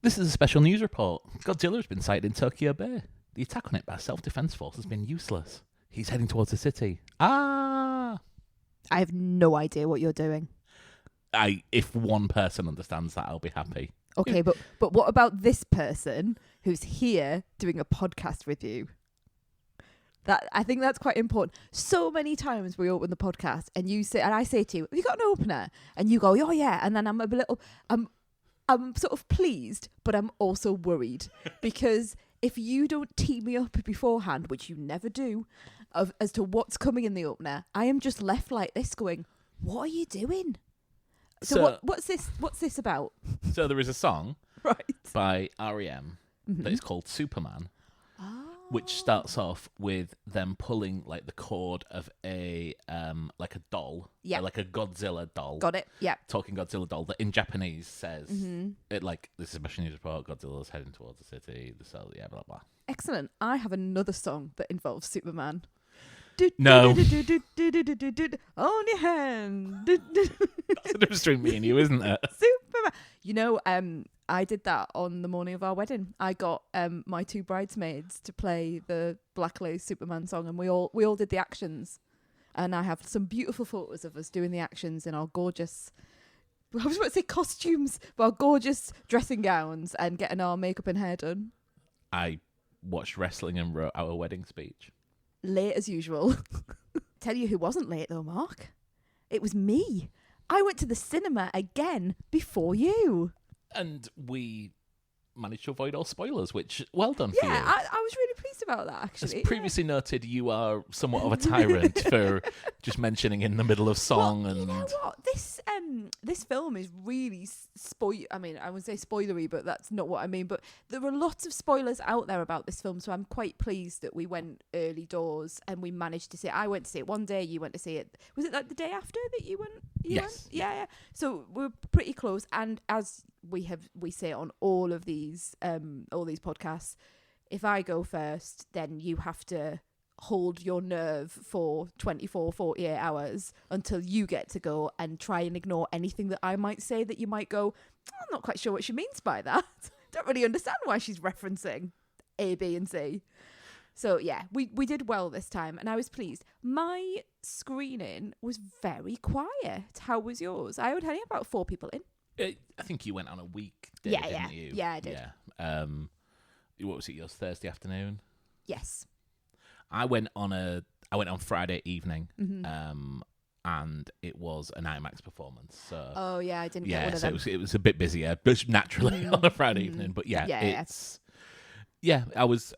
This is a special news report. Godzilla has been sighted in Tokyo Bay. The attack on it by a self-defense force has been useless. He's heading towards the city. Ah! I have no idea what you're doing. If one person understands that, I'll be happy. Okay, but what about this person who's here doing a podcast with you? I think that's quite important. So many times we open the podcast and I say to you, have you got an opener? And you go, oh yeah. And then I'm sort of pleased, but I'm also worried because if you don't tee me up beforehand, which you never do, as to what's coming in the opener, I am just left like this going, what are you doing? So what's this about? So there is a song right by R.E.M. that is called Superman, which starts off with them pulling like the cord of a like a doll, like a Godzilla doll. Got it? Yeah. Talking Godzilla doll that in Japanese says it like this is a special news report. Godzilla's heading towards the city. So yeah, blah blah. Excellent. I have another song that involves Superman. No. On your hand. That's the difference between me and you, isn't it? Superman. You know, I did that on the morning of our wedding. I got my two bridesmaids to play the Black Lace Superman song, and we all did the actions. And I have some beautiful photos of us doing the actions in our gorgeous, I was about to say costumes, but our gorgeous dressing gowns and getting our makeup and hair done. I watched wrestling and wrote our wedding speech. Late as usual. Tell you who wasn't late though, Mark. It was me. I went to the cinema again before you. And we managed to avoid all spoilers, which, well done for you. Yeah, I was really pleased about that, actually. As previously noted, you are somewhat of a tyrant for just mentioning in the middle of song. Well, and you know what? This film is really I mean, I would say spoilery, but that's not what I mean. But there are lots of spoilers out there about this film, so I'm quite pleased that we went early doors and we managed to see it. I went to see it one day, you went to see it. Was it like the day after that you went? Yes. Yeah. So we're pretty close, and as we say on all these podcasts, if I go first, then you have to hold your nerve for 24, 48 hours until you get to go and try and ignore anything that I might say that you might go, I'm not quite sure what she means by that. Don't really understand why she's referencing A, B, and C. So yeah, we did well this time, and I was pleased. My screening was very quiet. How was yours? I had only about 4 people in. I think you went on a weekday, didn't you? Yeah, I did. Yeah. What was it, yours, Thursday afternoon? Yes. I went on Friday evening, and it was an IMAX performance. So oh yeah, I didn't get one of them. It was a bit busier, but naturally on a Friday evening. But I was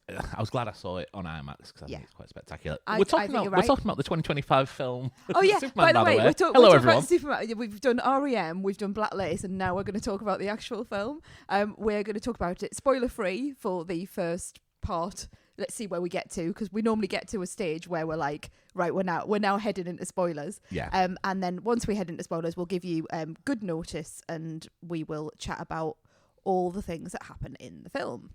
glad I saw it on IMAX because I think it's quite spectacular. We're talking about the 2025 film. Oh yeah, Superman, by the way, we're talking everyone. about Superman. We've done REM, we've done Black Lace, and now we're going to talk about the actual film. We're going to talk about it spoiler free for the first part. Let's see where we get to, because we normally get to a stage where we're like, right, we're now heading into spoilers. Yeah. And then once we head into spoilers, we'll give you good notice, and we will chat about all the things that happen in the film.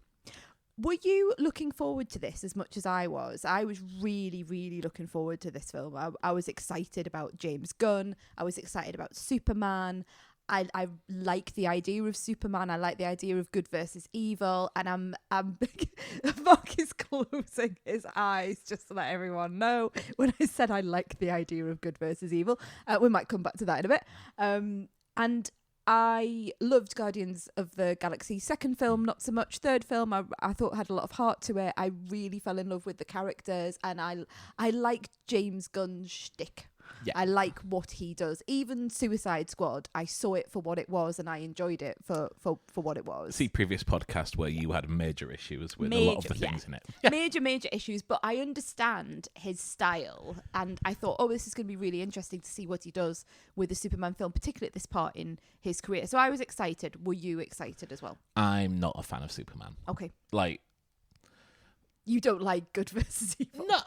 Were you looking forward to this as much as I was? I was really, really looking forward to this film. I was excited about James Gunn. I was excited about Superman. I like the idea of Superman. I like the idea of good versus evil. And I'm Mark is closing his eyes just to let everyone know when I said I like the idea of good versus evil. We might come back to that in a bit. And I loved Guardians of the Galaxy. Second film, not so much. Third film, I thought had a lot of heart to it. I really fell in love with the characters, and I like James Gunn's shtick. Yeah. I like what he does. Even Suicide Squad, I saw it for what it was, and I enjoyed it for what it was. See previous podcast where you had major issues with a lot of the things in it. Major issues, but I understand his style, and I thought, this is going to be really interesting to see what he does with the Superman film, particularly at this part in his career. So I was excited. Were you excited as well? I'm not a fan of Superman. Okay. You don't like good versus evil? No,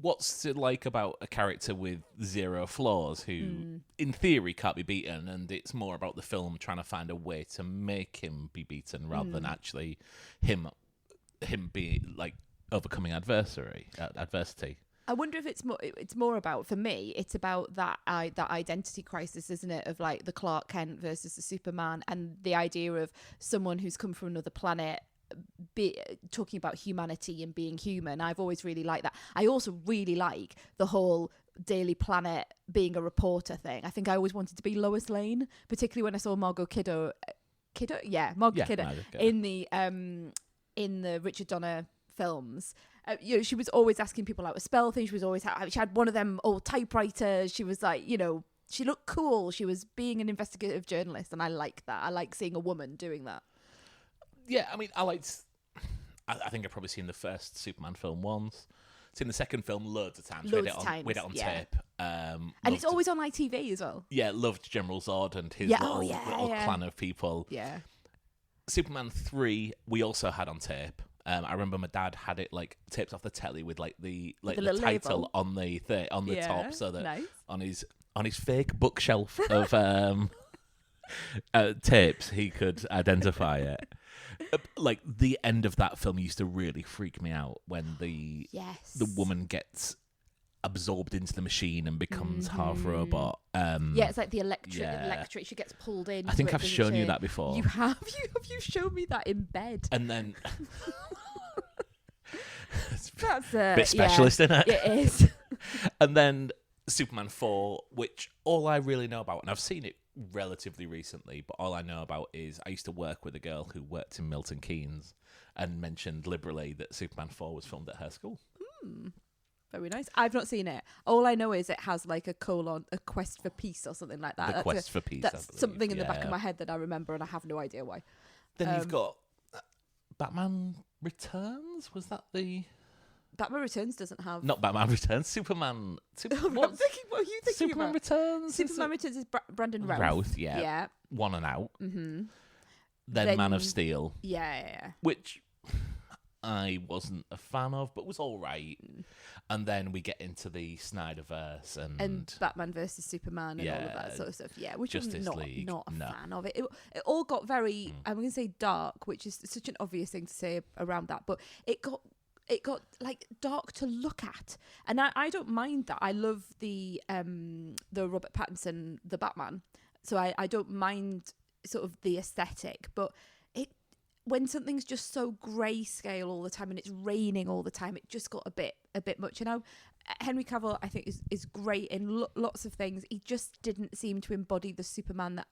what's it like about a character with 0 flaws who, in theory, can't be beaten, and it's more about the film trying to find a way to make him be beaten rather than actually him be like overcoming adversity. I wonder if it's more about, for me, it's about that identity crisis, isn't it, of like the Clark Kent versus the Superman, and the idea of someone who's come from another planet talking about humanity and being human. I've always really liked that. I also really like the whole Daily Planet being a reporter thing. I think I always wanted to be Lois Lane, particularly when I saw Margot Kidder in the Richard Donner films. She was always asking people how to spell things. She was always she had one of them old typewriters. She was like, she looked cool. She was being an investigative journalist, and I like that. I like seeing a woman doing that. Yeah, I mean, I think I've probably seen the first Superman film once. Seen the second film loads of times. We had it on tape. And it's always on ITV as well. Yeah, loved General Zod and his little clan of people. Yeah. Superman 3 we also had on tape. I remember my dad had it like taped off the telly with like the title label on the top, so that on his fake bookshelf of tapes he could identify it. Like the end of that film used to really freak me out when the woman gets absorbed into the machine and becomes half robot. It's like the electric. She gets pulled in. I think I've shown you that before. You have. You shown me that in bed. And then that's a bit specialist, isn't it? It is. And then Superman 4, which all I really know about, and I've seen it relatively recently, but all I know about is I used to work with a girl who worked in Milton Keynes and mentioned liberally that Superman 4 was filmed at her school. Very nice. I've not seen it. All I know is it has like a quest for peace or something like that. Quest for peace. That's something in the back of my head that I remember, and I have no idea why. Then you've got Batman Returns. Was that the... Batman Returns doesn't have... Not Batman Returns, Superman... what are you thinking Superman about? Returns? Superman Returns is Brandon Routh. Routh, yeah. One and out. Mm-hmm. Then Man of Steel. Yeah. Which I wasn't a fan of, but was all right. And then we get into the Snyderverse and Batman versus Superman and all of that sort of stuff. Yeah, which Justice I'm League. not a fan of it. It all got very, I'm going to say dark, which is such an obvious thing to say around that, but it got like dark to look at, and I don't mind that. I love the Robert Pattinson, the Batman, so I don't mind sort of the aesthetic, but when something's just so grayscale all the time and it's raining all the time, it just got a bit much. Henry Cavill, I think, is great in lots of things. He just didn't seem to embody the Superman that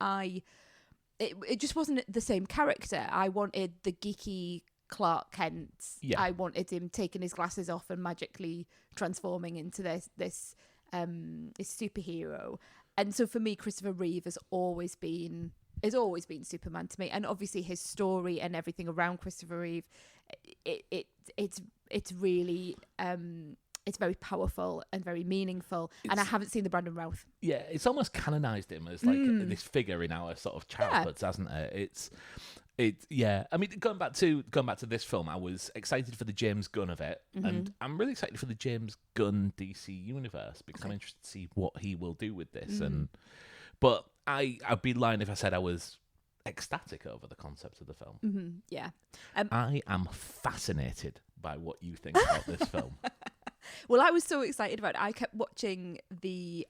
it just wasn't the same character. I wanted the geeky Clark Kent. Yeah. I wanted him taking his glasses off and magically transforming into this superhero. And so for me, Christopher Reeve has always been Superman to me. And obviously his story and everything around Christopher Reeve, it's really it's very powerful and very meaningful. And I haven't seen the Brandon Routh. Yeah, it's almost canonized him as like this figure in our sort of childhoods, hasn't it? I mean, going back to this film, I was excited for the James Gunn of it, and I'm really excited for the James Gunn DC universe because I'm interested to see what he will do with this. But I'd be lying if I said I was ecstatic over the concept of the film. Yeah, I am fascinated by what you think about this film. Well, I was so excited about it. I kept watching the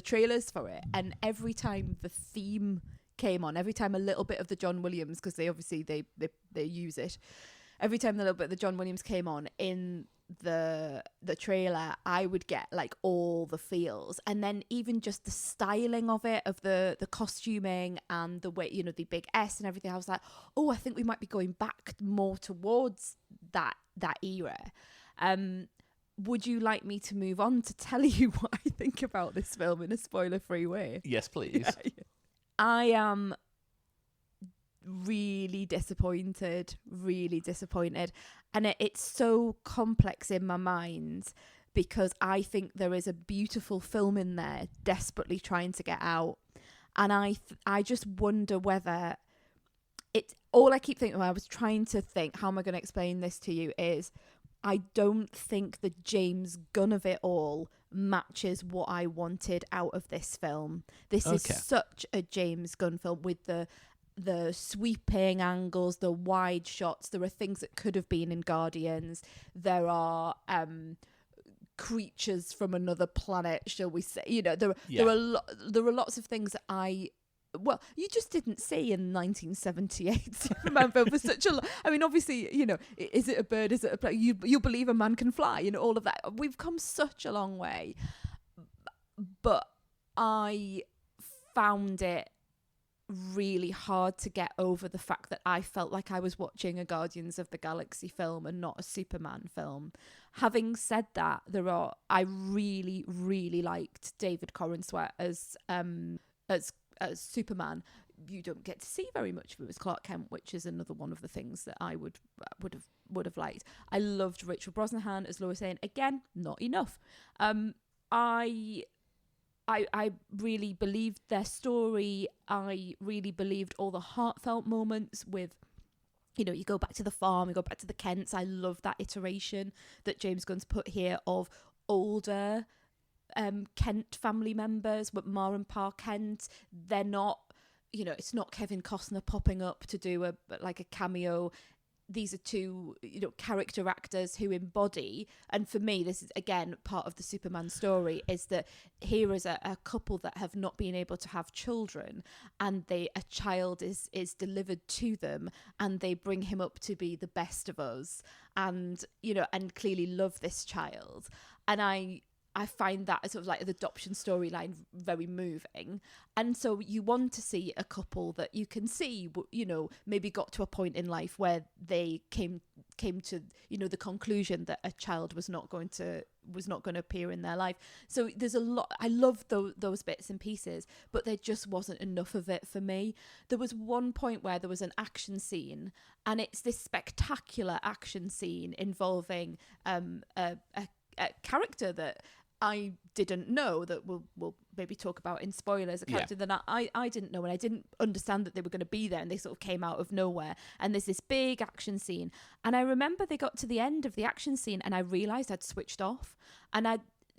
trailers for it, and every time the theme came on, every time a little bit of the John Williams, because they obviously they use it, every time the little bit of the John Williams came on in the trailer, I would get like all the feels. And then even just the styling of it, of the costuming and the way, the big S and everything, I was like, oh, I think we might be going back more towards that era. Would you like me to move on to tell you what I think about this film in a spoiler-free way? Yes, please. Yeah. I am really disappointed. And it's so complex in my mind because I think there is a beautiful film in there desperately trying to get out. And I just wonder whether all I keep thinking when I was trying to think, how am I going to explain this to you, is I don't think the James Gunn of it all matches what I wanted out of this film. This is such a James Gunn film with the sweeping angles, the wide shots. There are things that could have been in Guardians. There are creatures from another planet, shall we say. You know, there are lots of things that you just didn't see in 1978 Superman film for such a I mean, obviously, you know, is it a bird, is it a plane? You believe a man can fly, you know, all of that. We've come such a long way. But I found it really hard to get over the fact that I felt like I was watching a Guardians of the Galaxy film and not a Superman film. Having said that, I really, really liked David Corenswet as Superman. You don't get to see very much of him as Clark Kent, which is another one of the things that I would have liked. I loved Rachel Brosnahan as Lois Lane. Again, not enough. I really believed their story. I really believed all the heartfelt moments with, you know, you go back to the farm, you go back to the Kents. I love that iteration that James Gunn's put here of older Kent family members, but Ma and Pa Kent, they're not, you know, it's not Kevin Costner popping up to do a cameo. These are two, you know, character actors who embody, and for me, this is again part of the Superman story, is that here is a couple that have not been able to have children, and a child is delivered to them, and they bring him up to be the best of us, and, you know, and clearly love this child. And I find that sort of like the adoption storyline very moving. And so you want to see a couple that you can see, you know, maybe got to a point in life where they came to, you know, the conclusion that a child was not going to appear in their life. So there's a lot. I love those bits and pieces, but there just wasn't enough of it for me. There was one point where there was an action scene, and it's this spectacular action scene involving a character that I didn't know, that we'll maybe talk about in spoilers, a character that I didn't know, and I didn't understand that they were going to be there, and they sort of came out of nowhere, and there's this big action scene, and I remember they got to the end of the action scene and I realised I'd switched off, and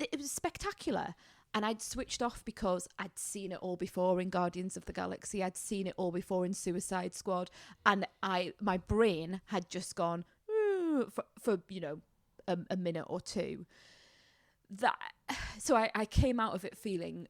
it was spectacular, and I'd switched off because I'd seen it all before in Guardians of the Galaxy, I'd seen it all before in Suicide Squad, and my brain had just gone for you know, a minute or two. So I came out of it feeling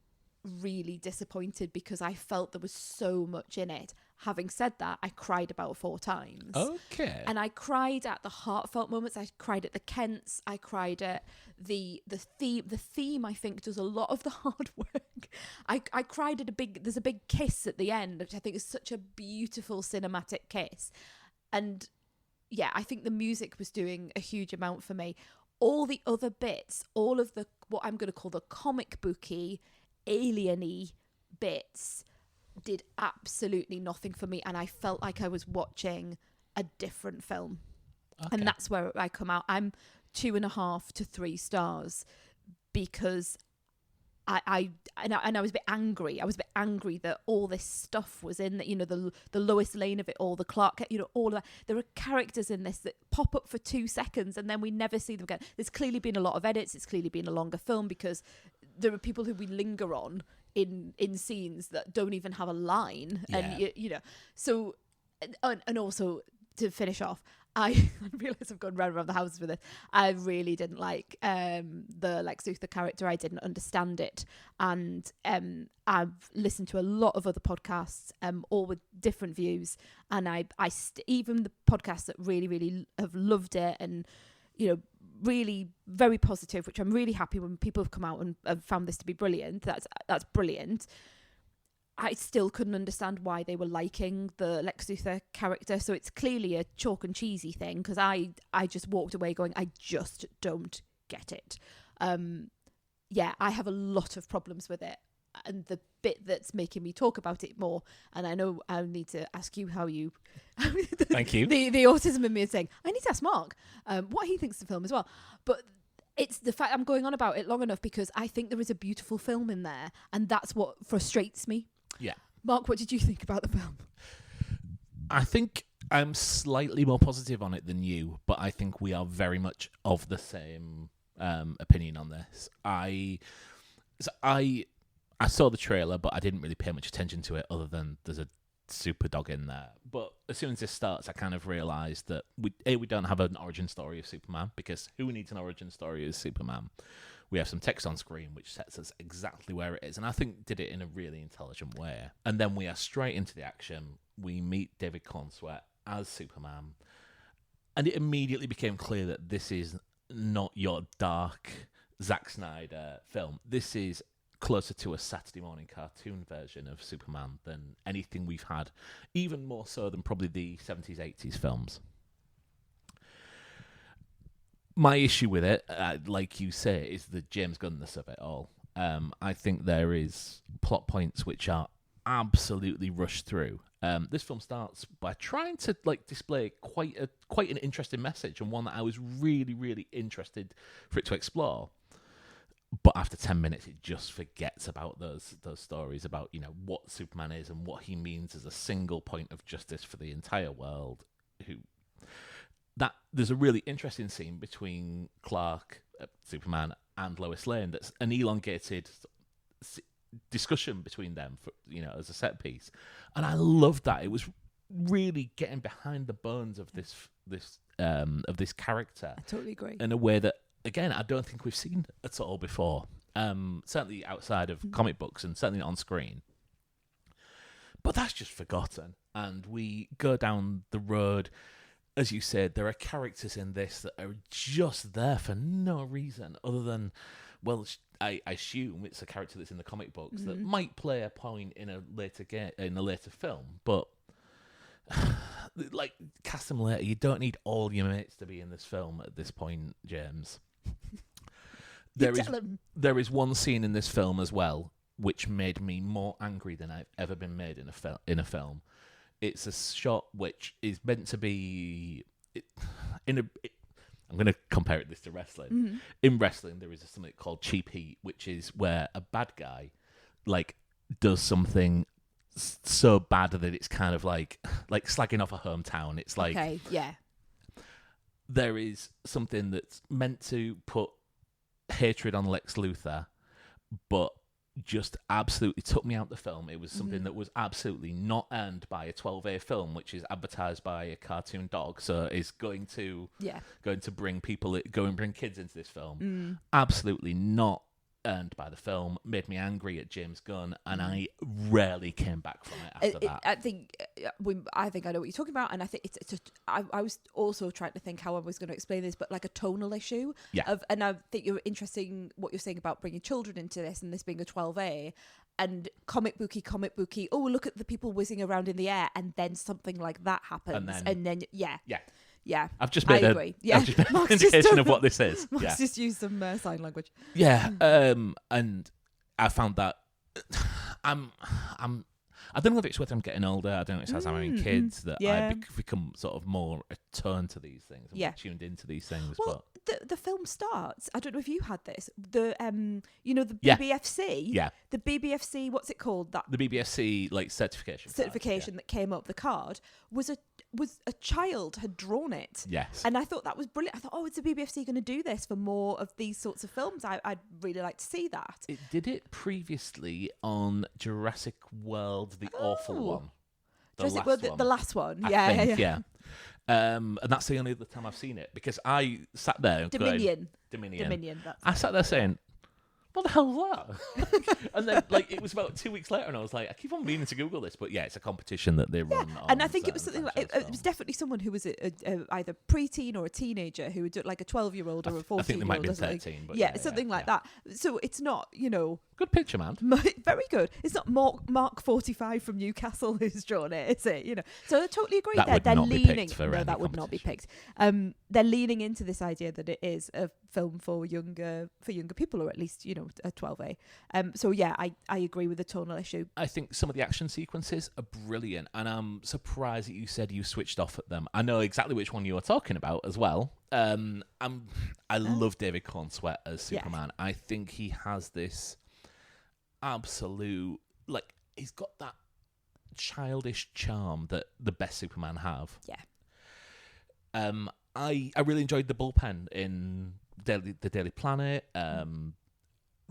really disappointed because I felt there was so much in it. Having said that, I cried about 4 times. Okay. And I cried at the heartfelt moments. I cried at the Kents. I cried at the theme. The theme, I think, does a lot of the hard work. I cried at there's a big kiss at the end, which I think is such a beautiful cinematic kiss. And yeah, I think the music was doing a huge amount for me. All the other bits, all of the, what I'm going to call the comic booky, alien-y bits, did absolutely nothing for me. And I felt like I was watching a different film. Okay. And that's where I come out. I'm 2.5 to 3 stars because I was a bit angry. I was a bit angry that all this stuff was in, that, you know, the Lois Lane of it all, the Clark, you know, all of that. There are characters in this that pop up for 2 seconds and then we never see them again. There's clearly been a lot of edits. It's clearly been a longer film because there are people who we linger on in scenes that don't even have a line. Yeah. And, you know, so, and also to finish off, I realise I've gone round the houses with this. I really didn't like the Lex Luthor character. I didn't understand it. And I've listened to a lot of other podcasts, all with different views. And even the podcasts that really, really have loved it and, you know, really very positive, which I'm really happy when people have come out and have found this to be brilliant. That's brilliant. I still couldn't understand why they were liking the Lex Luthor character. So it's clearly a chalk and cheesy thing because I just walked away going, I just don't get it. Yeah, I have a lot of problems with it. And the bit that's making me talk about it more, and I know I need to ask you how you... Thank you. The autism in me is saying, I need to ask Mark what he thinks of the film as well. But it's the fact I'm going on about it long enough because I think there is a beautiful film in there, and that's what frustrates me. Yeah. Mark, what did you think about the film? I think I'm slightly more positive on it than you, but I think we are very much of the same opinion on this. I saw the trailer, but I didn't really pay much attention to it other than there's a super dog in there. But as soon as this starts, I kind of realised that we don't have an origin story of Superman, because who needs an origin story of Superman? We have some text on screen which sets us exactly where it is, and I think did it in a really intelligent way. And then we are straight into the action. We meet David Cornsweet as Superman, and it immediately became clear that this is not your dark Zack Snyder film. This is closer to a Saturday morning cartoon version of Superman than anything we've had, even more so than probably the 70s, 80s films. My issue with it, like you say, is the James Gunness of it all. I think there is plot points which are absolutely rushed through. This film starts by trying to display quite an interesting message, and one that I was really, really interested for it to explore. But after 10 minutes, it just forgets about those stories about what Superman is and what he means as a single point of justice for the entire world. There's a really interesting scene between Clark, Superman, and Lois Lane. That's an elongated discussion between them, as a set piece, and I loved that. It was really getting behind the bones of this character. I totally agree. In a way that, again, I don't think we've seen at all before. Certainly outside of comic books, and certainly not on screen. But that's just forgotten, and we go down the road. As you said, there are characters in this that are just there for no reason other than, well, I assume it's a character that's in the comic books that might play a point in a later film, but cast them later. You don't need all your mates to be in this film at this point, James. There is one scene in this film as well which made me more angry than I've ever been made in a film. It's a shot which is meant to be I'm going to compare this to wrestling. Mm-hmm. In wrestling, there is something called cheap heat, which is where a bad guy does something so bad that it's kind of like slagging off a hometown. It's like, okay, yeah. There is something that's meant to put hatred on Lex Luthor, but just absolutely took me out the film. It was something that was absolutely not earned by a 12A film, which is advertised by a cartoon dog, so is going to bring kids into this film. Absolutely not earned by the film. Made me angry at James Gunn, and I rarely came back from it after that. I think I know what you're talking about, and I think I was also trying to think how I was going to explain this, but like a tonal issue. Yeah. And I think you're interesting what you're saying about bringing children into this, and this being a 12A. And comic booky. Oh, look at the people whizzing around in the air, and then something like that happens, and then yeah. Yeah, I've just made an indication of what this is. Mark's just used some sign language. Yeah, and I found that I don't know if it's whether I'm getting older. I don't know if it's as I'm having kids that I become sort of more attuned to these things and tuned into these things. Well, the film starts. I don't know if you had this. The the BBFC. Yeah. The BBFC. What's it called? The BBFC certification that came up the card was a child had drawn it. Yes. And I thought that was brilliant. I thought, oh, is the BBFC going to do this for more of these sorts of films? I'd really like to see that. It did it previously on Jurassic World, the awful one. The last one. Yeah. And that's the only other time I've seen it, because I sat there Dominion. I sat there saying, what the hell was that? And then it was about 2 weeks later, and I was like, I keep on meaning to Google this, but yeah, it's a competition that they run on. And I think it was something it was definitely someone who was either preteen or a teenager who would do like a 12-year-old or a 14-year-old. I think they might be 13, but something like that. So it's not, good picture, man. Very good. It's not Mark 45 from Newcastle who's drawn it, is it? So I totally agree. They're leaning. That would not be picked. They're leaning into this idea that it is a film for younger people, or at least a 12A. So yeah, I agree with the tonal issue. I think some of the action sequences are brilliant, and I'm surprised that you said you switched off at them. I know exactly which one you were talking about as well. I love David Cornsweet as Superman. Yeah. I think he has this absolute, he's got that childish charm that the best Superman have. Yeah. I really enjoyed the bullpen in the Daily Planet.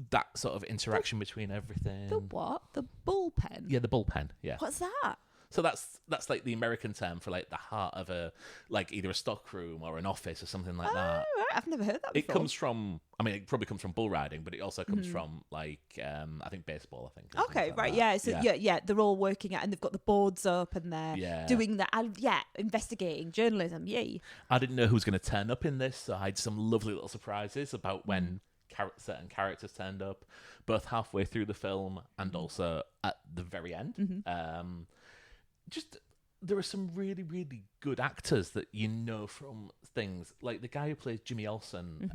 That sort of interaction between everything. The what? The bullpen? Yeah, the bullpen. Yeah. What's that? So that's like the American term for like the heart of a like either a stockroom or an office or something like that. Right. I've never heard that before. It comes from, I mean, it probably comes from bull riding, but it also comes from like I think baseball. I think. Okay, right, yeah. So yeah, they're all working at, and they've got the boards up, and they're doing that, and investigating journalism. Yay! I didn't know who was going to turn up in this, so I had some lovely little surprises about when certain characters turned up, both halfway through the film and also at the very end. Just there are some really, really good actors that you know from things like the guy who plays Jimmy Olsen,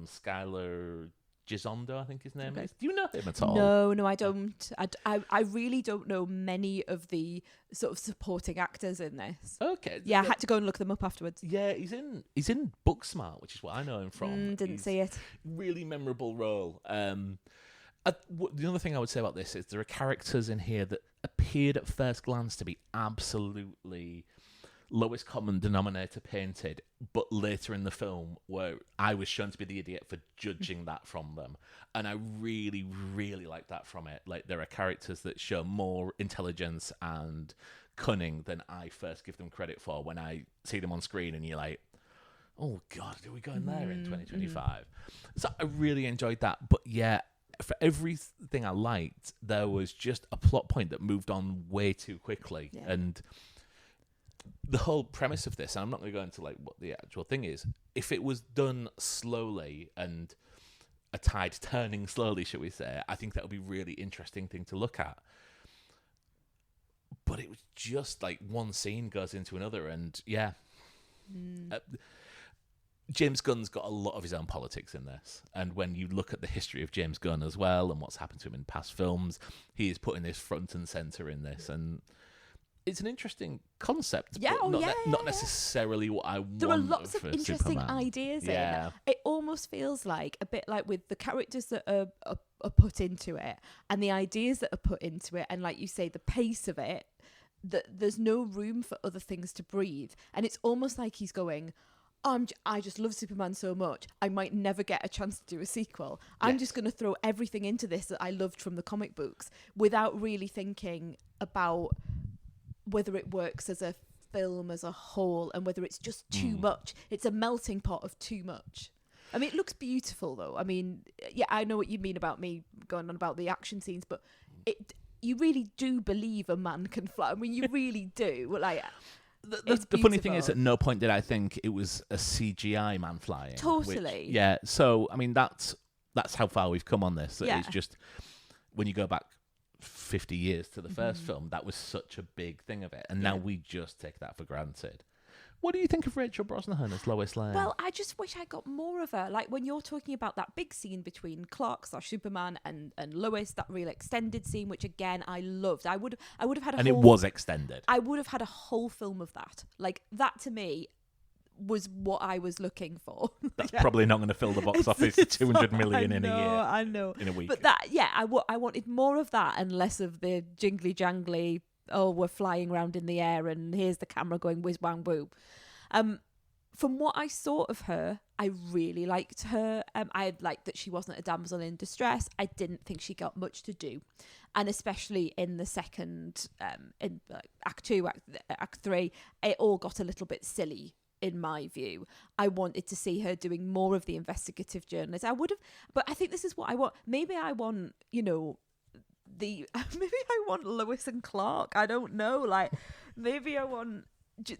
Skylar Gisondo, I think his name is. Do you know him at all? No, I don't. I really don't know many of the sort of supporting actors in this. Okay. Yeah, I had to go and look them up afterwards. Yeah, he's in Booksmart, which is what I know him from. Didn't see it. Really memorable role. The other thing I would say about this is there are characters in here that appeared at first glance to be absolutely lowest common denominator painted, but later in the film where I was shown to be the idiot for judging that from them. And I really, really like that from it. Like, there are characters that show more intelligence and cunning than I first give them credit for when I see them on screen, and you're like, oh God, are we going there in 2025? So I really enjoyed that. But yeah, for everything I liked, there was just a plot point that moved on way too quickly. Yeah. And the whole premise of this, and I'm not going to go into like what the actual thing is, if it was done slowly and a tide turning slowly, shall we say, I think that would be a really interesting thing to look at. But it was just like one scene goes into another, and yeah. James Gunn's got a lot of his own politics in this. And when you look at the history of James Gunn as well and what's happened to him in past films, he is putting this front and centre in this. And it's an interesting concept, but not necessarily what I want. There are lots of interesting Superman. Ideas in. It almost feels like a bit like with the characters that are put into it and the ideas that are put into it, and like you say, the pace of it, that there's no room for other things to breathe. And it's almost like he's going, I just love Superman so much, I might never get a chance to do a sequel. I'm just going to throw everything into this that I loved from the comic books without really thinking about whether it works as a film as a whole and whether it's just too much. It's a melting pot of too much. I mean, it looks beautiful though. I mean, yeah, I know what you mean about me going on about the action scenes, but you really do believe a man can fly. I mean, you really do. Like, the funny thing is, at no point did I think it was a CGI man flying. Totally. So I mean, that's how far we've come on this. It's just when you go back 50 years to the first film, that was such a big thing of it, and now we just take that for granted. What do you think of Rachel Brosnahan as Lois Lane? Well, I just wish I got more of her. Like when you're talking about that big scene between Clark/Superman and Lois, that real extended scene, which again I loved. I would have had it was extended. I would have had a whole film of that. Like that to me was what I was looking for. That's probably not going to fill the box office 200 million in a year. I know. In a week. But that, I wanted more of that and less of the jingly jangly, oh, we're flying around in the air and here's the camera going whiz bang boom. From what I saw of her, I really liked her. I liked that she wasn't a damsel in distress. I didn't think she got much to do. And especially in the second, in Act 2, Act 3, it all got a little bit silly. In my view, I wanted to see her doing more of the investigative journalism. I would have, but I think this is what I want. Maybe I want, maybe I want Lois and Clark. I don't know. Like, maybe I want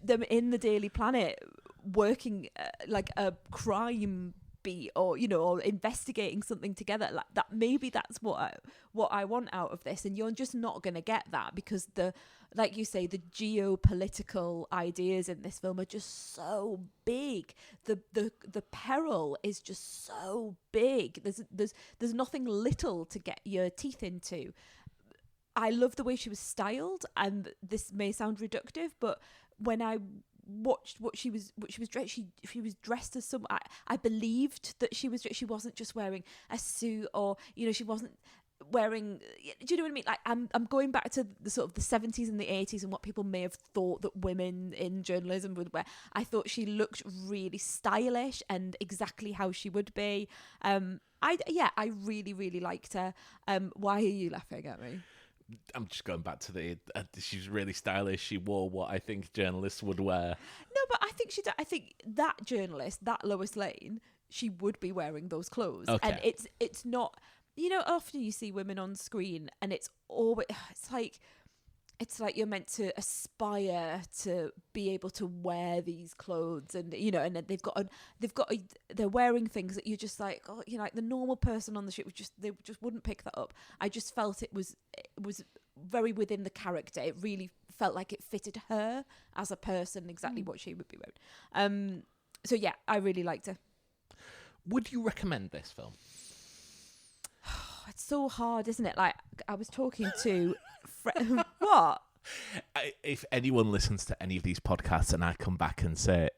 them in the Daily Planet working like a crime beat, or investigating something together. Like that. Maybe that's what I want out of this. And you're just not going to get that because like you say, the geopolitical ideas in this film are just so big. The peril is just so big. There's nothing little to get your teeth into. I love the way she was styled, and this may sound reductive, but when I watched what she was dressed, she was dressed as some. I believed that she wasn't just wearing a suit, or she wasn't wearing, do you know what I mean? Like I'm going back to the sort of the 70s and the 80s and what people may have thought that women in journalism would wear. I thought she looked really stylish and exactly how she would be. I really, really liked her. Why are you laughing at me? I'm just going back to she's really stylish. She wore what I think journalists would wear. No, but I think I think that journalist, that Lois Lane, she would be wearing those clothes. Okay. And it's not, often you see women on screen and it's always, it's like you're meant to aspire to be able to wear these clothes, and and then they're wearing things that you're just like, oh, like the normal person on the ship they just wouldn't pick that up. I just felt it was very within the character. It really felt like it fitted her as a person, exactly what she would be wearing. So yeah, I really liked her. Would you recommend this film? It's so hard, isn't it? Like, I was talking to what? If anyone listens to any of these podcasts and I come back and say,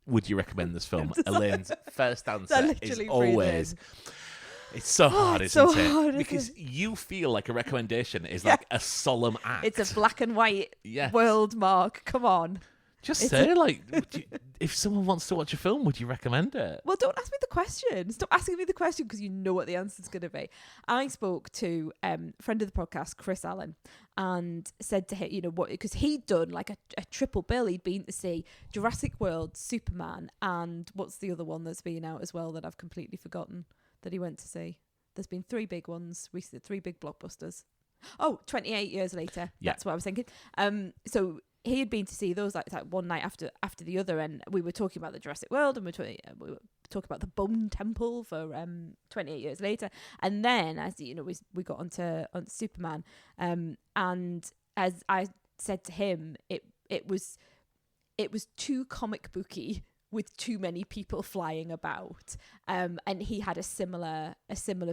would you recommend this film? Elaine's first answer is always, it's so hard, isn't it? Because you feel like a recommendation is like a solemn act. It's a black and white world, Mark. Come on. Just say, if someone wants to watch a film, would you recommend it? Well, don't ask me the question. Stop asking me the question because you know what the answer's going to be. I spoke to friend of the podcast, Chris Allen, and said to him, because he'd done like a triple bill. He'd been to see Jurassic World, Superman, and what's the other one that's been out as well that I've completely forgotten that he went to see? There's been 3 big ones recently, 3 big blockbusters. Oh, 28 Years Later. Yeah. That's what I was thinking. So he had been to see those like one night after the other, and we were talking about the Jurassic World, and we were talking about the Bone Temple for 28 Years Later, and then as we got onto Superman, and as I said to him, it was too comic booky with too many people flying about, and he had a similar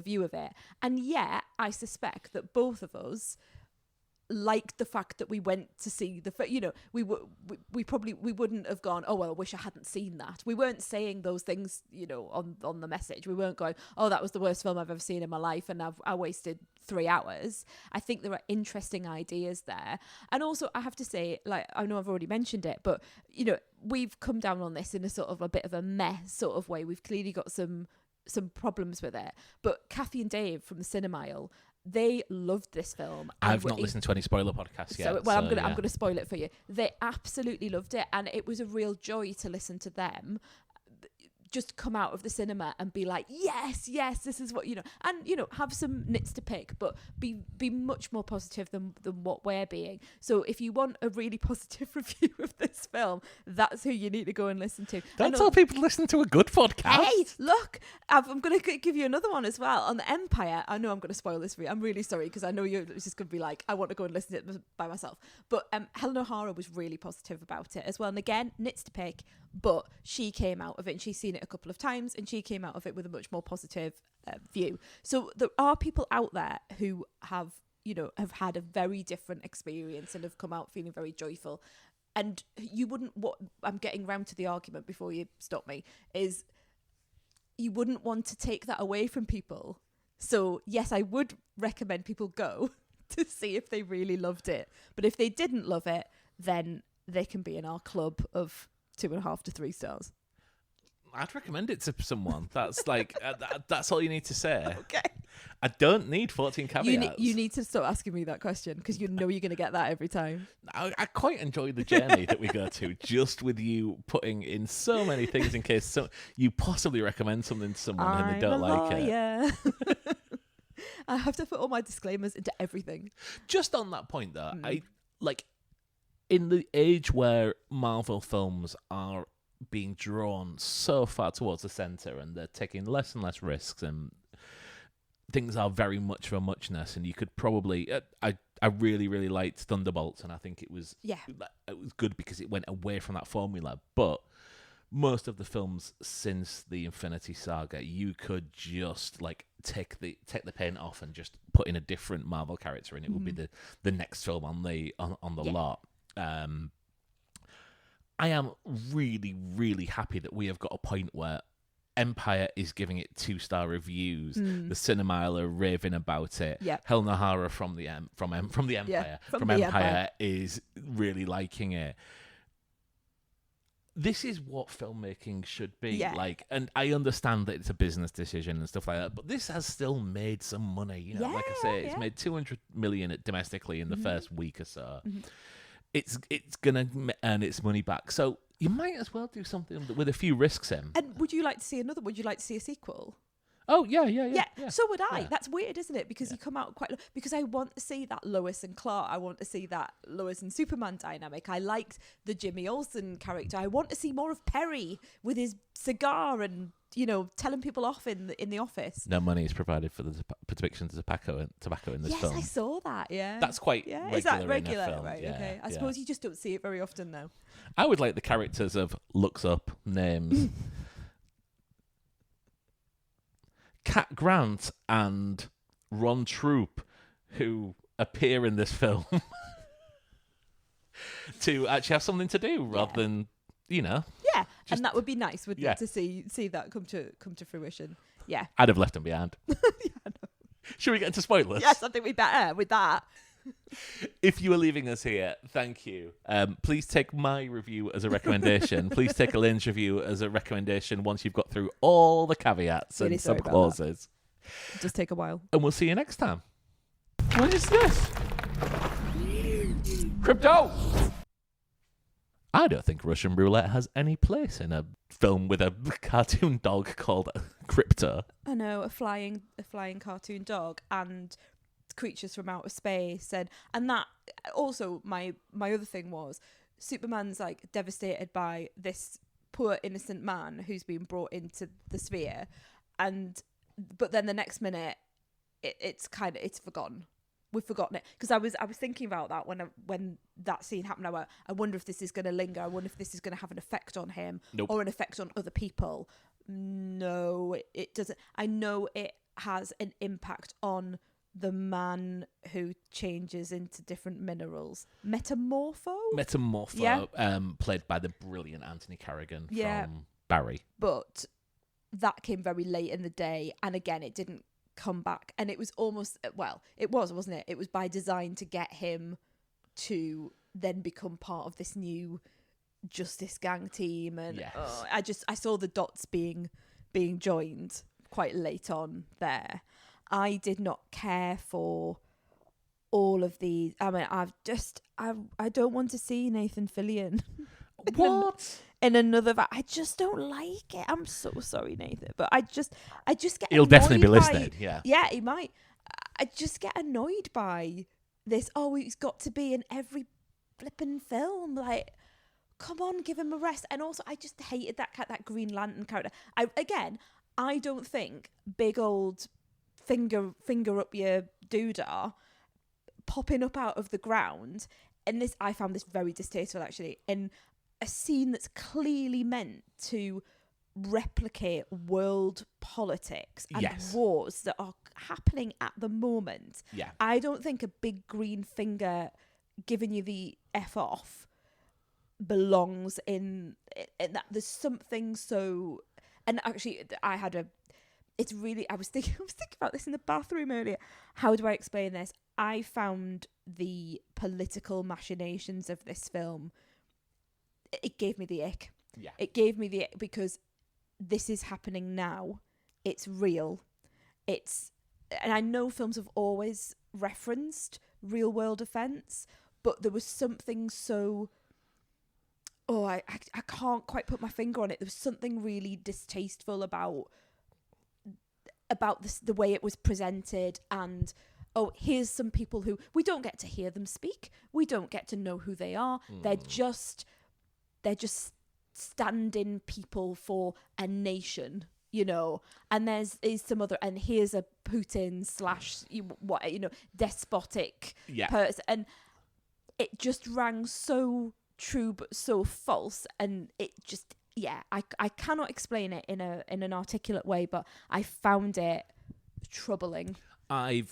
view of it, and yet I suspect that both of us liked the fact that we went to see we wouldn't have gone, oh well, I wish I hadn't seen that. We weren't saying those things on the message. We weren't going, oh, that was the worst film I've ever seen in my life and I wasted 3 hours. I think there are interesting ideas there, and also I have to say, like, I know I've already mentioned it, but we've come down on this in a sort of a bit of a mess sort of way. We've clearly got some problems with it, but Kathy and Dave from the Cinemile, they loved this film. I've not listened to any spoiler podcasts yet. I'm going to spoil it for you. They absolutely loved it, and it was a real joy to listen to them just come out of the cinema and be like, yes, this is what, and, have some nits to pick, but be much more positive than what we're being. So if you want a really positive review of this film, that's who you need to go and listen to. Don't tell people to listen to a good podcast. Hey, look, I'm going to give you another one as well. On the Empire, I know I'm going to spoil this for you. I'm really sorry, because I know you're just going to be like, I want to go and listen to it by myself. But Helen O'Hara was really positive about it as well. And again, nits to pick, but she came out of it and she's seen it a couple of times and she came out of it with a much more positive view. So there are people out there who have had a very different experience and have come out feeling very joyful. And what I'm getting round to the argument before you stop me is, you wouldn't want to take that away from people. So yes, I would recommend people go to see if they really loved it. But if they didn't love it, then they can be in our club of 2.5 to 3 stars. I'd recommend it to someone. That's like that's all you need to say. Okay. I don't need 14 caveats. You need to stop asking me that question, because you're going to get that every time. I quite enjoy the journey that we go to, just with you putting in so many things in case you possibly recommend something to someone and they don't like it. Yeah. I have to put all my disclaimers into everything. Just on that point, though, I like, in the age where Marvel films are being drawn so far towards the centre and they're taking less and less risks and things are very much of a muchness, and you could probably I really, really liked Thunderbolts, and I think it was good because it went away from that formula. But most of the films since the Infinity Saga, you could just like take the paint off and just put in a different Marvel character, and it would be the next film on the lot. I am really, really happy that we have got a point where Empire is giving it 2-star reviews. The Cinemile are raving about it. Yep. Helen O'Hara from the Empire is really liking it. this is what filmmaking should be Yeah. and I understand that it's a business decision and stuff like that, but this has still made some money. Like I say, it's made 200 million domestically in the first week or so. It's gonna earn its money back, so you might as well do something with a few risks in. And would you like to see another? Would you like to see a sequel? Oh, yeah. So would I. Yeah. That's weird, isn't it? Because you come out because I want to see that Lois and Clark. I want to see that Lois and Superman dynamic. I liked the Jimmy Olsen character. I want to see more of Perry with his cigar and, telling people off in the office. No money is provided for the depictions of tobacco in this film. Yes, I saw that, yeah. That's quite regular. Is that regular? In a film. Right, yeah, okay. I suppose you just don't see it very often, though. I would like the characters of Looks Up, Names, Cat Grant and Ron Troop, who appear in this film, to actually have something to do rather than, Yeah, and that would be nice, wouldn't it, to see that come to fruition. Yeah. I'd have left them behind. Yeah, I know. Should we get into spoilers? Yes, I think we better with that. If you are leaving us here, thank you. Please take my review as a recommendation. Please take Elaine's review as a recommendation once you've got through all the caveats and sub-clauses. It does take a while. And we'll see you next time. What is this? Crypto! I don't think Russian roulette has any place in a film with a cartoon dog called Crypto. I know, a flying cartoon dog and creatures from outer space, and that also my other thing was Superman's devastated by this poor innocent man who's been brought into the sphere, but then the next minute it's forgotten. We've forgotten it, because I was thinking about that when that scene happened. I wonder if this is going to linger. I wonder if this is going to have an effect on him. Nope. Or an effect on other people. No, it doesn't. I know it has an impact on the man who changes into different minerals. Metamorpho, played by the brilliant Anthony Carrigan from Barry. But that came very late in the day, and again, it didn't come back, and it was almost wasn't it? It was by design to get him to then become part of this new Justice Gang team, and I saw the dots being joined quite late on there. I did not care for all of these. I mean, I don't want to see Nathan Fillion. What? In another, I just don't like it. I'm so sorry, Nathan, but I just get. He'll definitely be listening. Yeah, he might. I just get annoyed by this. Oh, he's got to be in every flipping film. Like, come on, give him a rest. And also, I just hated that Green Lantern character. I don't think big old finger up your doodah popping up out of the ground. And this, I found this very distasteful, actually. In a scene that's clearly meant to replicate world politics and wars that are happening at the moment. Yeah. I don't think a big green finger giving you the F off belongs in that. There's something so, and actually I was thinking about this in the bathroom earlier. How do I explain this? I found the political machinations of this film, it gave me the ick. Yeah. It gave me the ick because this is happening now. It's real. And I know films have always referenced real world events, but there was something so, I can't quite put my finger on it. There was something really distasteful about this, the way it was presented, and here's some people who we don't get to hear them speak. We don't get to know who they are. They're just stand-in people for a nation, and there's some other, and here's a Putin / despotic person, and it just rang so true but so false, and it just I cannot explain it in an articulate way, but I found it troubling. I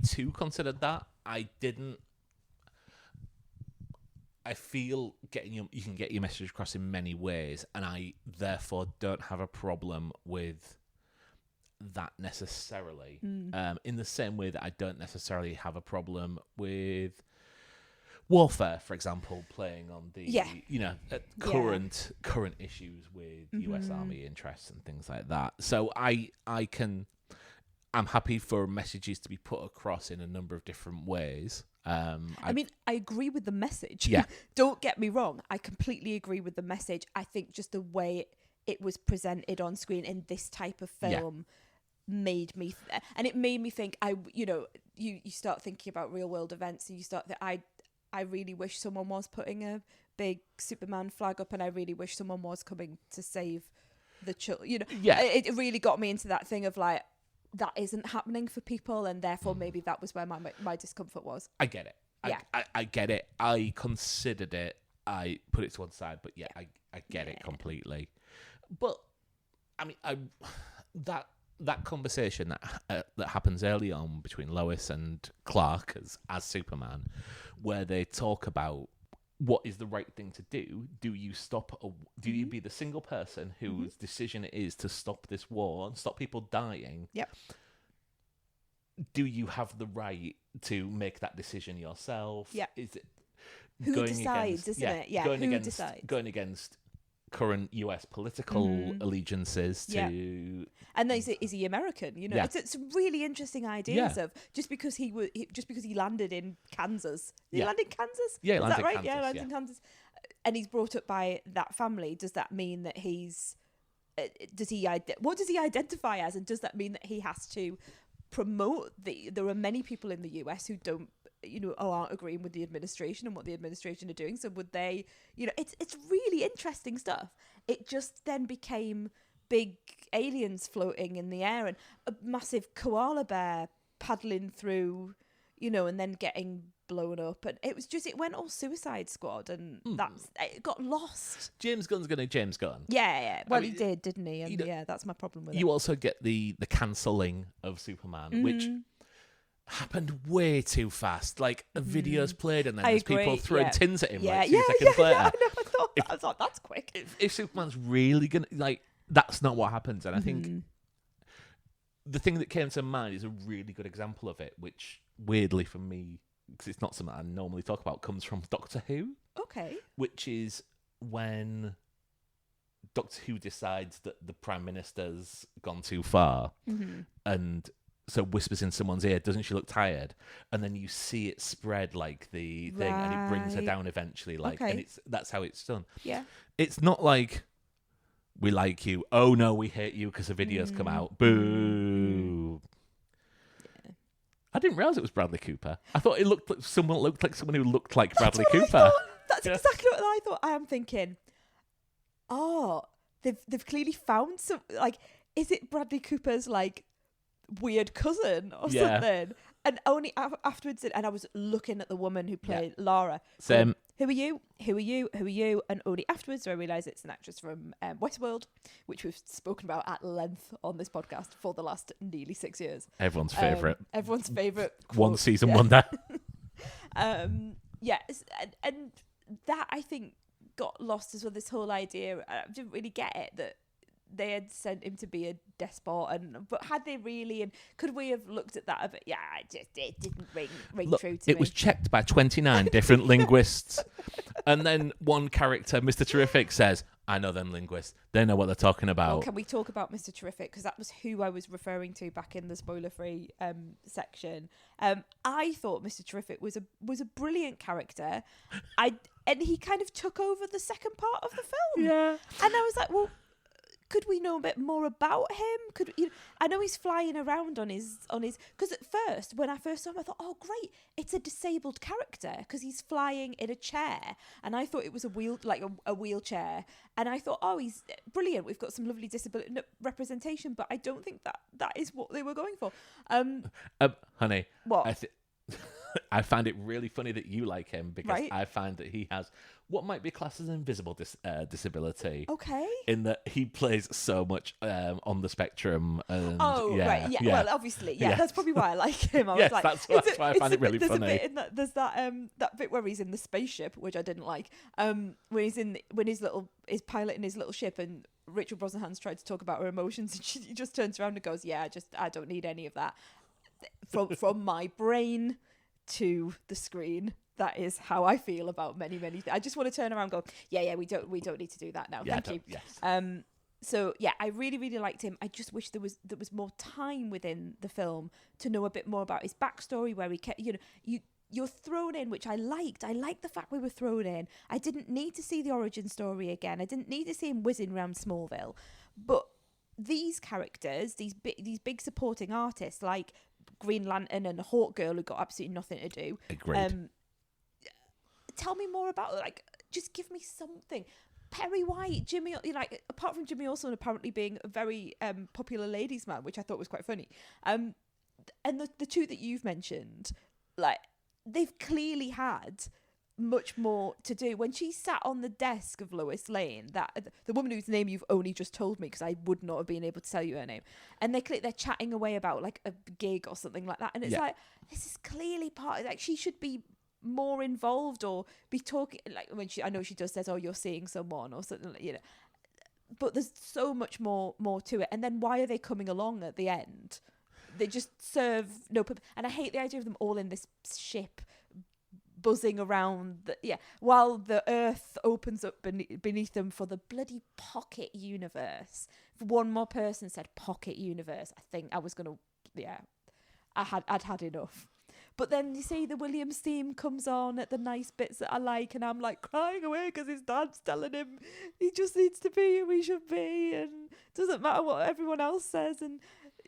too considered that. I didn't. I feel you can get your message across in many ways, and I therefore don't have a problem with that necessarily. In the same way that I don't necessarily have a problem with warfare, for example, playing on the current issues with US Army interests and things like that. So I'm happy for messages to be put across in a number of different ways. I mean, I agree with the message. Yeah. Don't get me wrong. I completely agree with the message. I think just the way it was presented on screen in this type of film made me, and it made me think. You start thinking about real world events, and you start that I really wish someone was putting a big Superman flag up, and I really wish someone was coming to save the children. It really got me into that thing of like, that isn't happening for people, and therefore maybe that was where my discomfort was. I get it. I get it. I considered it. I put it to one side, but I get it completely. But I mean, that conversation that happens early on between Lois and Clark as Superman, where they talk about what is the right thing to do. Do you do you be the single person whose decision it is to stop this war and stop people dying? Yep. Do you have the right to make that decision yourself? Yeah. Is it who decides, isn't it? Yeah. Who decides? Going against current US political allegiances to... And then is he American? It's really interesting ideas of just because he landed in Kansas. Did he land in Kansas? Yeah, is that right? Kansas, he landed in Kansas. And he's brought up by that family. Does that mean that he's... what does he identify as? And does that mean that he has to promote there are many people in the US who don't aren't agreeing with the administration and what the administration are doing. So would they, it's really interesting stuff. It just then became big aliens floating in the air and a massive koala bear paddling through, and then getting blown up. And it went all Suicide Squad, and it got lost. James Gunn's going to James Gunn. Yeah. Well, he did, didn't he? And that's my problem with it. You also get the cancelling of Superman, which happened way too fast. Like a video's played and then there's people throwing tins at him 2 seconds later. I was like, that's quick. If Superman's really gonna that's not what happens. And I think the thing that came to mind is a really good example of it, which weirdly for me, because it's not something I normally talk about, comes from Doctor Who. Okay. Which is when Doctor Who decides that the Prime Minister's gone too far and so whispers in someone's ear, doesn't she look tired? And then you see it spread like the thing and it brings her down eventually. And that's how it's done. Yeah. It's not like, we like you, oh no, we hate you because a video's come out. Boo. Yeah. I didn't realise it was Bradley Cooper. I thought it looked like someone who looked like Bradley Cooper. That's exactly what I thought. I am thinking, they've clearly found some, is it Bradley Cooper's weird cousin or something? And only afterwards, and I was looking at the woman who played Laura. Same. Who are you? Who are you? Who are you? And only afterwards I realised it's an actress from Westworld, which we've spoken about at length on this podcast for the last nearly 6 years. Everyone's favourite. Everyone's favourite. One season wonder. Yes, and that I think got lost as well. This whole idea, I didn't really get it that they had sent him to be a despot, but had they really? And could we have looked at that a bit? Yeah, it didn't ring true to me. It was checked by 29 different linguists, and then one character, Mr. Terrific, says, "I know them linguists. They know what they're talking about." Well, can we talk about Mr. Terrific? Because that was who I was referring to back in the spoiler-free section. I thought Mr. Terrific was a brilliant character. And he kind of took over the second part of the film. Yeah, and I was like, well, could we know a bit more about him? I know he's flying around on his because at first, when I first saw him, I thought, oh great, it's a disabled character because he's flying in a chair, and I thought it was a wheelchair, and I thought, oh, he's brilliant. We've got some lovely disability representation, but I don't think that is what they were going for. Honey, what? I find it really funny that you like him because right. I find that he has what might be classed as an invisible disability. Okay. In that he plays so much on the spectrum. And, right. Yeah. Well, obviously. Yeah. That's probably why I like him. I was like, that's why I find it really funny. There's a bit in that, there's that bit where he's in the spaceship, which I didn't like. When he's piloting his little ship and Rachel Brosnahan's tried to talk about her emotions and she just turns around and goes, "Yeah, I don't need any of that." From my brain to the screen. That is how I feel about many things. I just want to turn around and go, yeah, we don't need to do that now. Thank you. Yes. So yeah, I really liked him. I just wish there was more time within the film to know a bit more about his backstory, where he kept, you're thrown in, which I liked. I liked the fact we were thrown in. I didn't need to see the origin story again. I didn't need to see him whizzing around Smallville. But these characters, these big supporting artists like Green Lantern and Hawk Girl, who got absolutely nothing to do. Agreed. Tell me more about, like, just give me something. Perry White, Jimmy, apart from Jimmy Olsen apparently being a very popular ladies' man, which I thought was quite funny. And the two that you've mentioned, like, they've clearly had much more to do. When she sat on the desk of Lois Lane, that the woman whose name you've only just told me, because I would not have been able to tell you her name, and they're chatting away about like a gig or something like that, and it's like, this is clearly part of, like, she should be more involved or be talking, like, when I know she does says, oh, you're seeing someone or something, but there's so much more to it. And then why are they coming along at the end? They just serve no purpose. And I hate the idea of them all in this ship buzzing around while the earth opens up beneath them for the bloody pocket universe. If one more person said pocket universe, I think I was gonna I'd had enough. But then you see the Williams theme comes on at the nice bits that I like, and I'm like crying away because his dad's telling him he just needs to be who he should be, and doesn't matter what everyone else says. And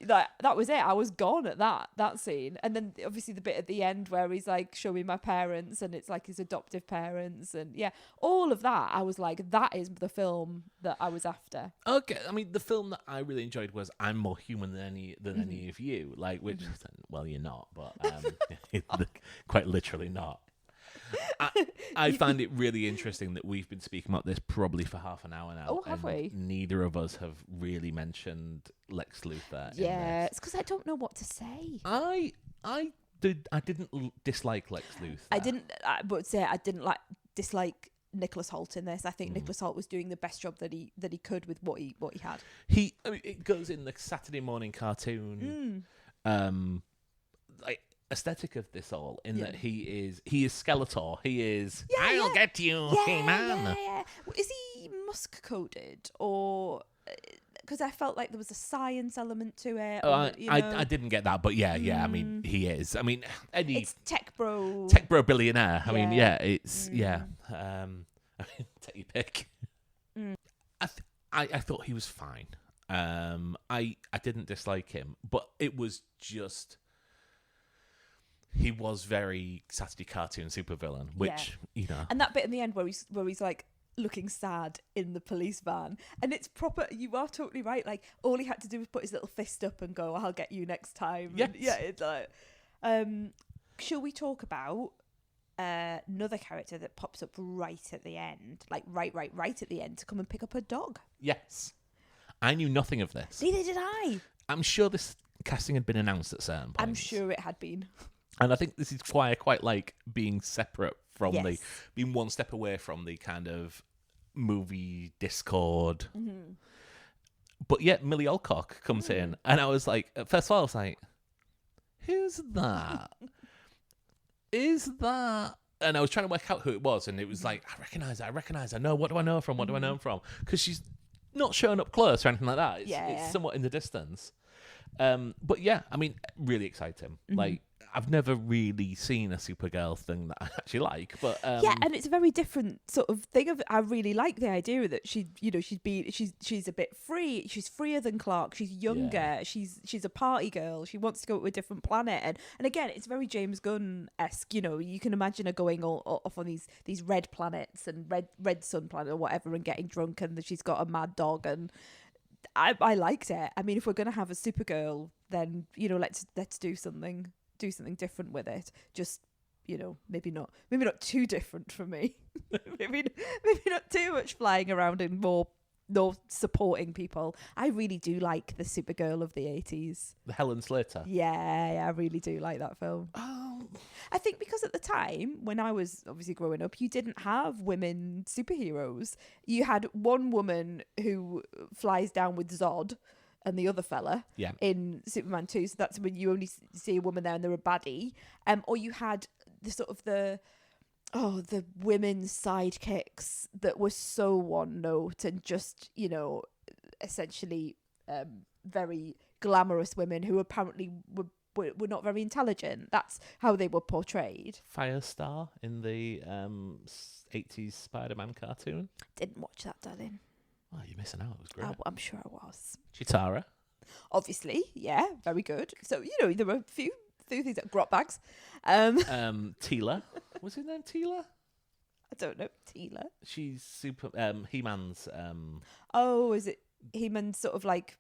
that was it. I was gone at that scene. And then obviously the bit at the end where he's like, show me my parents, and it's like his adoptive parents, and all of that. I was like, that is the film that I was after. Okay, I mean, the film that I really enjoyed was I'm More Human Than Any of You, like, which well, you're not, but quite literally not. I find it really interesting that we've been speaking about this probably for half an hour now. Oh, have we? Neither of us have really mentioned Lex Luthor. Yeah, it's because I don't know what to say. I didn't dislike Lex Luthor. I didn't dislike Nicholas Hoult in this. I think Nicholas Hoult was doing the best job that he could with what he had. It goes in the Saturday morning cartoon. Like, aesthetic of this all, in that he is Skeletor. He is I'll get you, He-Man. Yeah. Is he musk coated, or because I felt like there was a science element to it? I didn't get that, but I mean, he is. I mean, it's tech bro billionaire. I mean, it's take your pick. I thought he was fine. I didn't dislike him, but it was just. He was very Saturday cartoon supervillain, which and that bit in the end where he's like looking sad in the police van, and it's proper. You are totally right. Like, all he had to do was put his little fist up and go, "I'll get you next time." Yes. And, it's like. Shall we talk about another character that pops up right at the end, like right at the end, to come and pick up a dog? Yes, I knew nothing of this. Neither did I. I'm sure this casting had been announced at certain points. I'm sure it had been. And I think this is why I quite like being separate from being one step away from the kind of movie discord. Mm-hmm. But yet Millie Alcock comes in, and I was like, first of all, I was like, who's that? Is that? And I was trying to work out who it was, and it was like, I recognise her. No, what do I know from? What do I know from? Because she's not showing up close or anything like that. It's somewhat in the distance. But I mean, really exciting. Mm-hmm. Like, I've never really seen a Supergirl thing that I actually like, but and it's a very different sort of thing. I really like the idea that she's a bit free. She's freer than Clark. She's younger. She's a party girl. She wants to go to a different planet, and again, it's very James Gunn-esque. You can imagine her going all off on these red planets and red sun planet or whatever, and getting drunk, and she's got a mad dog, and I liked it. I mean, if we're gonna have a Supergirl, then let's do something different with it. Just maybe not too different from me. maybe not too much flying around and more supporting people. I really do like the Supergirl of the 80s. The Helen Slater. Yeah, I really do like that film. I think because at the time when I was obviously growing up, you didn't have women superheroes. You had one woman who flies down with Zod, and the other fella in Superman 2. So that's when you only see a woman there and they're a baddie. Or you had the sort of the women's sidekicks that were so one note and just, essentially very glamorous women who apparently were not very intelligent. That's how they were portrayed. Firestar in the 80s Spider-Man cartoon. Didn't watch that, darling. Oh, you're missing out. It was great. I'm sure I was. Chitara. Obviously, yeah, very good. So, there were a few things that grot bags. Teela. Was his name Teela? I don't know. Teela. She's He-Man's. Is it He-Man's sort of like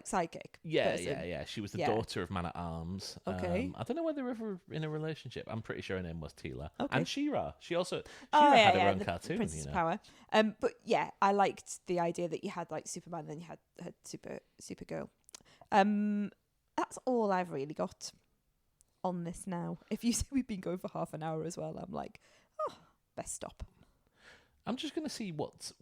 psychic? Yeah, person? yeah. She was the daughter of Man-at-Arms. Okay. I don't know whether they were ever in a relationship. I'm pretty sure her name was Teela. Okay. And She-Ra. She had her own cartoon. Princess Power. But yeah, I liked the idea that you had like Superman, and then you had Supergirl. That's all I've really got on this now. If you say we've been going for half an hour as well, I'm like, best stop. I'm just going to see what's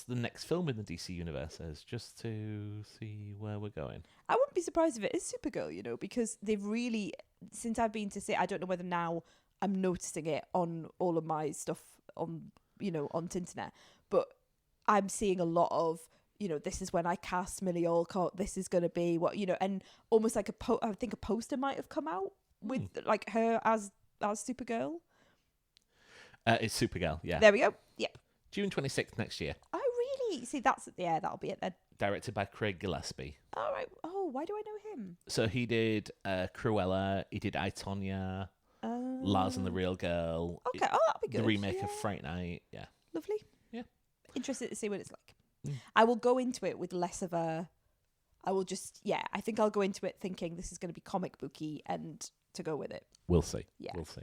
the next film in the DC universe is, just to see where we're going. I wouldn't be surprised if it is Supergirl, because they've really, since I've been to see, I don't know whether now I'm noticing it on all of my stuff on Tinternet, but I'm seeing a lot of, this is when I cast Millie Alcott, this is going to be what, and almost like I think a poster might have come out with like her as Supergirl. It's Supergirl, yeah. There we go. Yep. June 26th next year. Oh, really? See, that'll be it then. Directed by Craig Gillespie. All right. Oh, why do I know him? So he did Cruella, he did I, Tonya, Lars and the Real Girl. Okay, that'll be good. The remake of Fright Night, yeah. Lovely. Yeah. Interested to see what it's like. I will go into it with less of I think I'll go into it thinking this is going to be comic booky and to go with it. We'll see. Yeah. We'll see.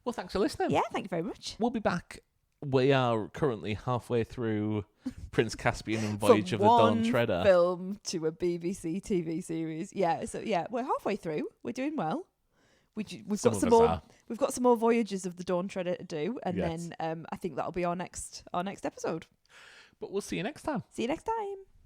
Well, thanks for listening. Yeah, thank you very much. We'll be back. We are currently halfway through Prince Caspian and Voyage of the Dawn Treader. Film to a BBC TV series. Yeah, so yeah, we're halfway through. We're doing well. We've got some more. We've got some more Voyages of the Dawn Treader to do, and then I think that'll be our next episode. But we'll see you next time. See you next time.